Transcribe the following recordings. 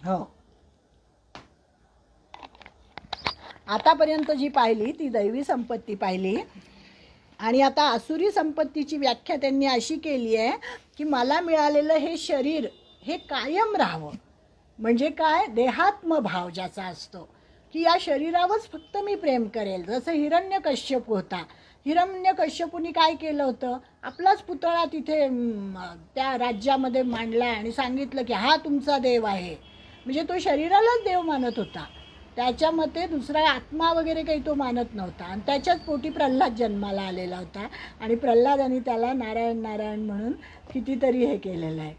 हो. आतापर्यंत जी पाहिली ती दैवी संपत्ती पाहिली. आणि आता आसुरी संपत्तीची व्याख्या त्यांनी अशी केली आहे की मला मिळालेलं हे शरीर हे कायम राहावं. म्हणजे काय, देहात्मभाव ज्याचा असतो की या शरीरावरच फक्त मी प्रेम करेल. जसं हिरण्यकश्यप होता. हिरण्यकश्यपूनी काय केलं होतं, आपलाच पुतळा तिथे त्या राज्यामध्ये मांडला आणि सांगितलं की हा तुमचा देव आहे. म्हणजे तो शरीरालाच देव मानत होता. त्याच्या मते दुसरा आत्मा वगैरे काही तो मानत नव्हता. आणि त्याच्याच पोटी प्रल्हाद जन्माला आलेला होता आणि प्रल्हादाने त्याला नारायण नारायण म्हणून कितीतरी हे केलेलं आहे.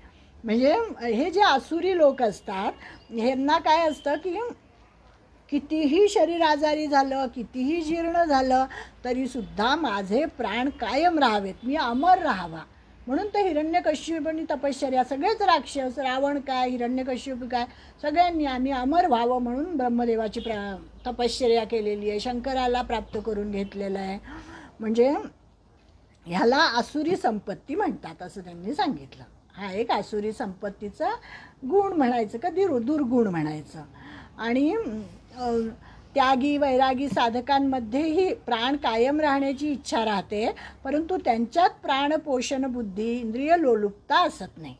म्हणजे हे जे आसुरी लोक असतात ह्यांना काय असतं की कितीही शरीर आजारी झालं, कितीही जीर्ण झालं तरीसुद्धा माझे प्राण कायम राहावेत, मी अमर राहावा. म्हणून तर हिरण्यकश्यपूंनी तपश्चर्या, सगळेच राक्षस, रावण काय, हिरण्यकश्यप काय, सगळ्यांनी आम्ही अमर व्हावं म्हणून ब्रह्मदेवाची तपश्चर्या केलेली आहे. शंकराला प्राप्त करून घेतलेलं आहे. म्हणजे ह्याला आसुरी संपत्ती म्हणतात असं त्यांनी सांगितलं. हा एक आसुरी संपत्तीचा गुण म्हणायचं, कधी दुर्गुण म्हणायचं. आणि त्यागी वैरागी साधकांमध्येही प्राण कायम राहण्याची इच्छा राहते, परंतु त्यांच्यात प्राणपोषण बुद्धी इंद्रिय लोलुपता असत नाही.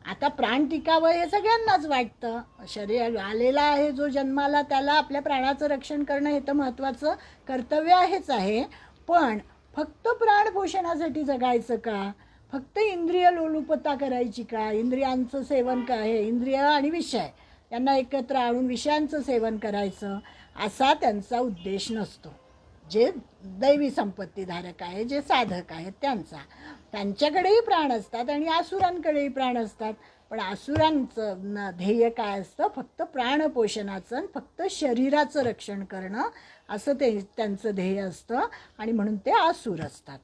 आता प्राण टिकावं हे सगळ्यांनाच वाटतं. शरीर आलेला आहे जो जन्माला, त्याला आपल्या प्राणाचं रक्षण करणं हे तर महत्त्वाचं कर्तव्य आहेच आहे. पण फक्त प्राणपोषणासाठी जगायचं का, फक्त इंद्रिय लोलुपता करायची का, इंद्रियांचं सेवन का, हे इंद्रिय आणि विषय यांना एकत्र आणून विषयांचं सेवन करायचं असा त्यांचा उद्देश नसतो. जे दैवी संपत्तीधारक आहे, जे साधक आहेत त्यांच्याकडेही प्राण असतात आणि आसुरांकडेही प्राण असतात. पण आसुरांचं ध्येय काय असतं, फक्त प्राणपोषणाचं आणि फक्त शरीराचं रक्षण करणं असं त्यांचं ध्येय असतं आणि म्हणून ते आसुर असतात.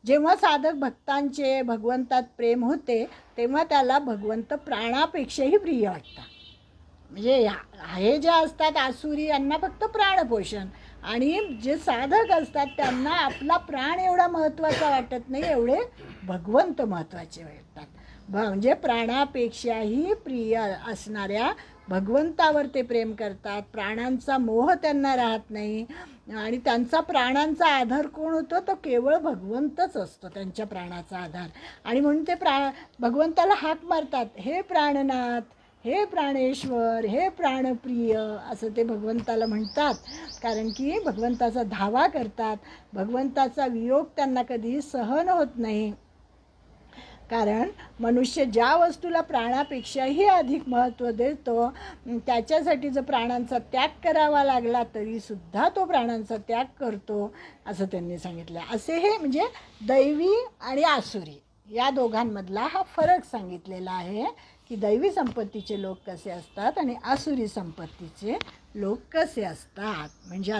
जेव्हा साधक भक्तांचे भगवंतात प्रेम होते तेव्हा त्याला भगवंत प्राणापेक्षाही प्रिय वाटतात. म्हणजे हे जे असतात आसुरी यांना फक्त प्राणपोषण, आणि जे साधक असतात त्यांना आपला प्राण एवढा महत्त्वाचा वाटत नाही, एवढे भगवंत महत्त्वाचे वाटतात. म्हणजे प्राणापेक्षाही प्रिय असणाऱ्या भगवंतावर ते प्रेम करतात. प्राणांचा मोह त्यांना राहत नाही आणि त्यांचा प्राणांचा आधार कोण होतो, तो केवळ भगवंतच असतो त्यांच्या प्राणाचा आधार. आणि म्हणून ते भगवंताला हाक मारतात, हे प्राणनाथ, हे प्राणेश्वर, हे प्राणप्रिय असं ते भगवंताला म्हणतात. कारण की भगवंताचा धावा करतात. भगवंताचा वियोग त्यांना कधी सहन होत नाही. कारण मनुष्य ज्या वस्तूला प्राणापेक्षाही अधिक महत्त्व देतो त्याच्यासाठी जर प्राणांचा त्याग करावा लागला तरीसुद्धा तो प्राणांचा त्याग करतो असं त्यांनी सांगितलं. असे हे म्हणजे दैवी आणि आसुरी या दोघांमधला हा फरक सांगितलेला आहे की दैवी संपत्तीचे लोक कसे असतात आणि आसुरी संपत्तीचे लोक कसे असतात. म्हणजे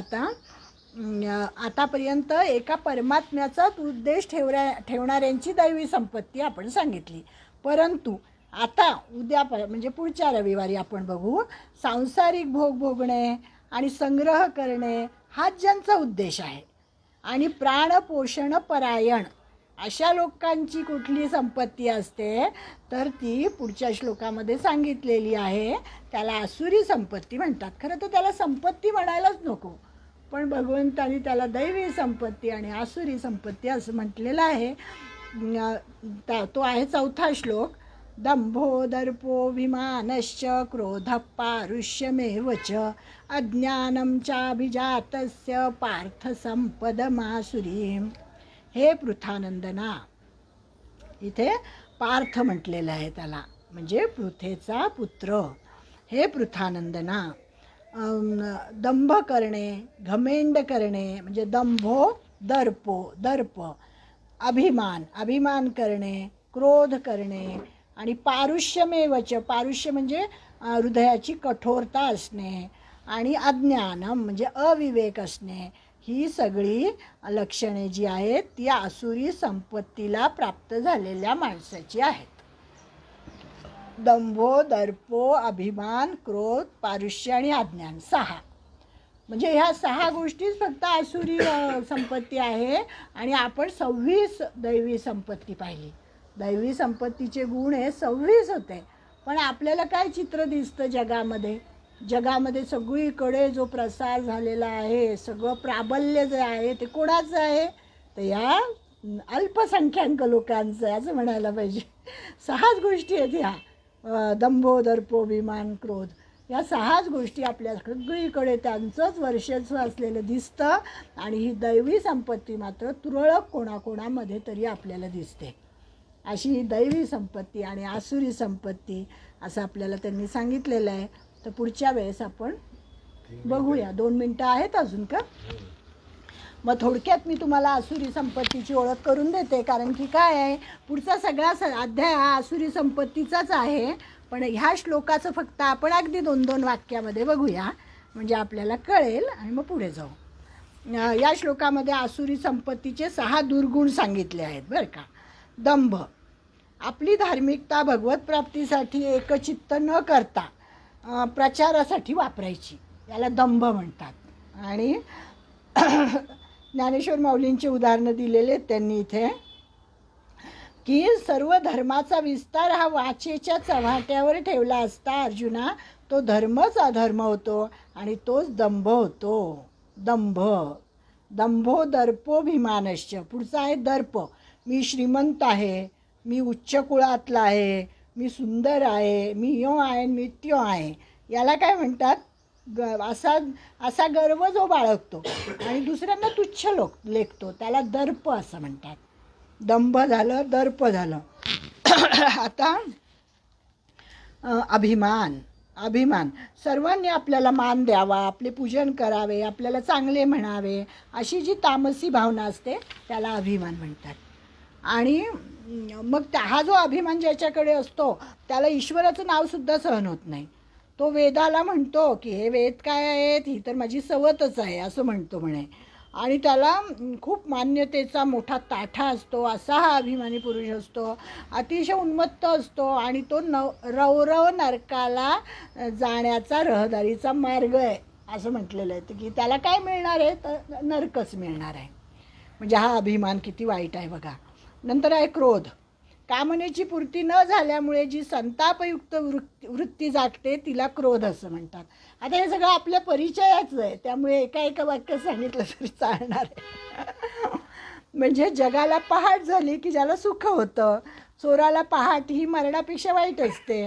आतापर्यंत एका परमात्म्याचाच उद्देश ठेवणाऱ्यांची दैवी संपत्ती आपण सांगितली. परंतु आता उद्या म्हणजे पुढच्या रविवारी आपण बघू सांसारिक भोग भोगणे आणि संग्रह करणे हाच ज्यांचा उद्देश आहे आणि प्राणपोषण परायण अशा लोकांची कुठली संपत्ती असते तर ती पुढच्या श्लोकामध्ये सांगितलेली आहे. त्याला आसुरी संपत्ती म्हणतात. खरं तर त्याला संपत्ती म्हणायलाच नको, पण भगवंतानी त्याला दैवी संपत्ती आणि आसुरी संपत्ती असं म्हटलेलं आहे. तो आहे 4था श्लोक. दंभो दर्पो विमानश्च क्रोध पारुष्यमेव च अज्ञानं चाभिजातस्य पार्थ संपदमासुरीं. हे पृथानंदना, इथे पार्थ म्हटलेलं आहे त्याला, म्हणजे पृथेचा पुत्र. हे पृथानंदना, दंभ करणे, घमेंड करणे म्हणजे दंभो दर्प, अभिमान करणे, क्रोध करणे आणि पारुष्यमेवच, पारुष्य म्हणजे हृदयाची कठोरता असणे आणि अज्ञानम म्हणजे अविवेक असणे, ही सगळी लक्षणे जी आहेत ती आसुरी संपत्तीला प्राप्त झालेल्या माणसाची आहेत. दंभो दर्पो अभिमान क्रोध पारुष्य आणि अज्ञान 6 म्हणजे ह्या 6 गोष्टीच फक्त आसुरी संपत्ती आहे. आणि आपण 26 दैवी संपत्ती पाहिली. दैवी संपत्तीचे गुण हे 26 होते, पण आपल्याला काय चित्र दिसतं जगामध्ये? जगामध्ये सगळीकडे जो प्रसार झालेला आहे, सगळं प्राबल्य जे आहे ते कोणाचं आहे? तर या अल्पसंख्याक लोकांचं आहे असं म्हणायला पाहिजे. 6च गोष्टी आहेत ह्या, दंभो दर्पो अभिमान क्रोध, या 6च गोष्टी आपल्या सगळीकडे त्यांचंच वर्चस्व असलेलं दिसतं. आणि ही दैवी संपत्ती मात्र तुरळक कोणाकोणामध्ये तरी आपल्याला दिसते. अशी ही दैवी संपत्ती आणि आसुरी संपत्ती असं आपल्याला त्यांनी सांगितलेलं आहे. तर पुढच्या वेळेस आपण बघूया. 2 मिनटं आहेत अजून का? मग थोडक्यात मी तुम्हाला आसुरी संपत्तीची ओळख करून देते, कारण की काय आहे, पुढचा सगळा अध्याय हा आसुरी संपत्तीचाच आहे. पण ह्या श्लोकाचं फक्त आपण अगदी 2-2 वाक्यामध्ये बघूया, म्हणजे आपल्याला कळेल आणि मग पुढे जाऊ. या श्लोकामध्ये आसुरी संपत्तीचे 6 दुर्गुण सांगितले आहेत बरं का. दंभ, आपली धार्मिकता भगवत प्राप्तीसाठी एकचित्त न करता प्रचारासाठी वापरायची, याला दंभ म्हणतात. आणि ज्ञानेश्वर माऊलींची उदाहरणं दिलेले आहेत त्यांनी इथे, की सर्व धर्माचा विस्तार हा वाचेच्या चव्हाट्यावर ठेवला असता अर्जुना, तो धर्मच अधर्म होतो आणि तोच दंभ होतो. दंभ, दंभो दर्पोभिमानश्च. पुढचा आहे दर्प, मी श्रीमंत आहे, मी उच्च कुळातला आहे, मी सुंदर आहे, मी यो आहे, मी त्यो आहे, याला काय म्हणतात? असा गर्व जो बाळगतो आणि दुसऱ्यांना तुच्छ लेखतो त्याला दर्प असं म्हणतात. दंभ झालं, दर्प झालं. आता अभिमान, अभिमान, सर्वांनी आपल्याला मान द्यावा, आपले पूजन करावे, आपल्याला चांगले म्हणावे, अशी जी तामसी भावना असते त्याला अभिमान म्हणतात. आणि मग हा जो अभिमान ज्याच्याकडे असतो त्याला ईश्वराचं नावसुद्धा सहन होत नाही. तो वेदाला म्हणतो की हे वेद काय आहेत, ही तर माझी सवतच आहे असं म्हणतो म्हणे. आणि त्याला खूप मान्यतेचा मोठा ताठा असतो, असा हा अभिमानी पुरुष असतो. अतिशय उन्मत्त असतो आणि तो रवरव नरकाला जाण्याचा रहदारीचा मार्ग आहे असं म्हटलेलं आहे, की त्याला काय मिळणार आहे? तर नरकच मिळणार आहे. म्हणजे हा अभिमान किती वाईट आहे बघा. नंतर आहे क्रोध, कामनेची पूर्ती न झाल्यामुळे जी संतापयुक्त वृत्ती जागते तिला क्रोध असं म्हणतात. आता हे सगळं आपल्या परिचयाचं आहे, त्यामुळे एका वाक्य सांगितलं तरी चालणार आहे. म्हणजे जगाला पहाट झाली की ज्याला सुख होतं, चोराला पहाट ही मरणापेक्षा वाईट असते,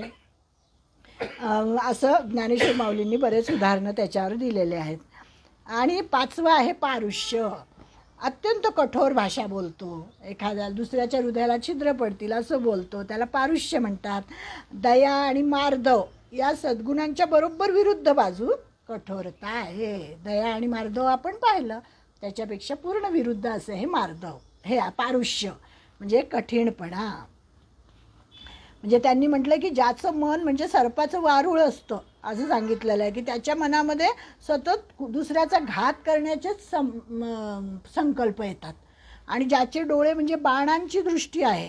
असं ज्ञानेश्वर माऊलींनी बरेच उदाहरणं त्याच्यावर दिलेले आहेत. आणि 5वं आहे पारुष्य, अत्यंत कठोर भाषा बोलतो, एखाद्या दुसऱ्याच्या हृदयाला छिद्र पडतील असं बोलतो, त्याला पारुष्य म्हणतात. दया आणि मार्दव या सद्गुणांच्या बरोबर विरुद्ध बाजू कठोरता आहे. दया आणि मार्दव आपण पाहिलं, त्याच्यापेक्षा पूर्ण विरुद्ध असं हे मार्दव, हे पारुष्य म्हणजे कठीणपणा. म्हणजे त्यांनी म्हटलं की ज्याचं मन म्हणजे सर्पाचं वारूळ असतं असं सांगितलेलं आहे, की त्याच्या मनामध्ये सतत दुसऱ्याचा घात करण्याचेच संकल्प येतात. आणि ज्याचे डोळे म्हणजे बाणांची दृष्टी आहे,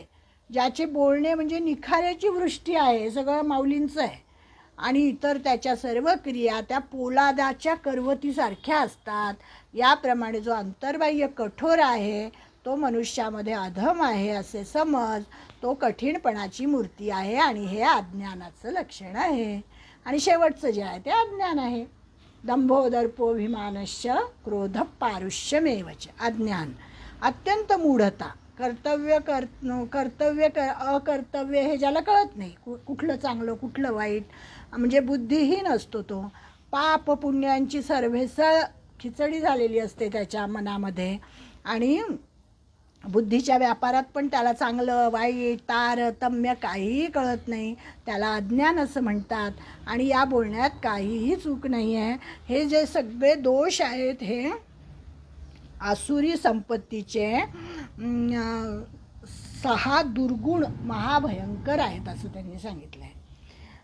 ज्याचे बोलणे म्हणजे निखाऱ्याची वृष्टी आहे, हे सगळं माऊलींचं आहे. आणि इतर त्याच्या सर्व क्रिया त्या पोलादाच्या करवतीसारख्या असतात. याप्रमाणे जो अंतर्बाह्य कठोर आहे तो मनुष्यामध्ये अधम आहे असे समज, तो कठीणपणाची मूर्ती आहे आणि हे अज्ञानाचं लक्षण आहे. आणि शेवटचं जे आहे ते अज्ञान आहे. दंभो दर्पोभिमानश्च क्रोध पारुष्यमेवच. अज्ञान, अत्यंत मूढता, कर्तव्य अकर्तव्य हे ज्याला कळत नाही, कुठलं चांगलं कुठलं वाईट, म्हणजे बुद्धिहीन असतो तो. पाप पुण्यांची सर्वेसळ खिचडी झालेली असते त्याच्या मनामध्ये. आणि बुद्धीच्या व्यापारात पण त्याला चांगलं वाईट तारतम्य काहीही कळत नाही, त्याला अज्ञान असं म्हणतात. आणि या बोलण्यात काहीही चूक नाही आहे. हे जे सगळे दोष आहेत हे आसुरी संपत्तीचे 6 दुर्गुण महाभयंकर आहेत असं त्यांनी सांगितलं आहे.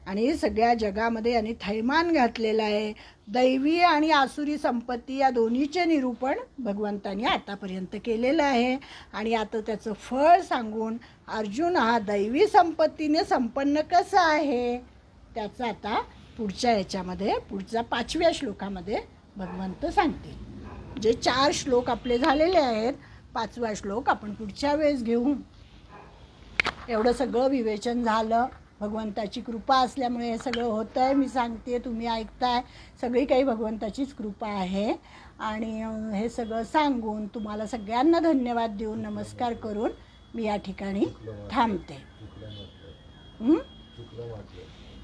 आणि सगळ्या जगामध्ये यांनी थैमान घातलेलं आहे. दैवी आणि आसुरी संपत्ती या दोन्हीचे निरूपण भगवंतांनी आतापर्यंत केलेलं आहे. आणि आता त्याचं फळ सांगून अर्जुन हा दैवी संपत्तीने संपन्न कसा आहे त्याचं आता पुढच्या याच्यामध्ये, पुढच्या 5व्या श्लोकामध्ये भगवंत सांगतील. जे 4 श्लोक आपले झालेले आहेत, 5वा श्लोक आपण पुढच्या वेळेस घेऊ. एवढं सगळं विवेचन झालं भगवंताची कृपा असल्यामुळे हे सगळं होतं आहे. मी सांगते, तुम्ही ऐकताय, सगळी काही भगवंताचीच कृपा आहे. आणि हे सगळं सांगून तुम्हाला सगळ्यांना धन्यवाद देऊन नमस्कार करून मी या ठिकाणी थांबते.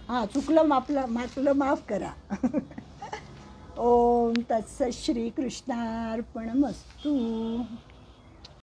हां, चुकलं माफलं माफ करा. ओम तत्सत श्री कृष्णार्पणमस्तु.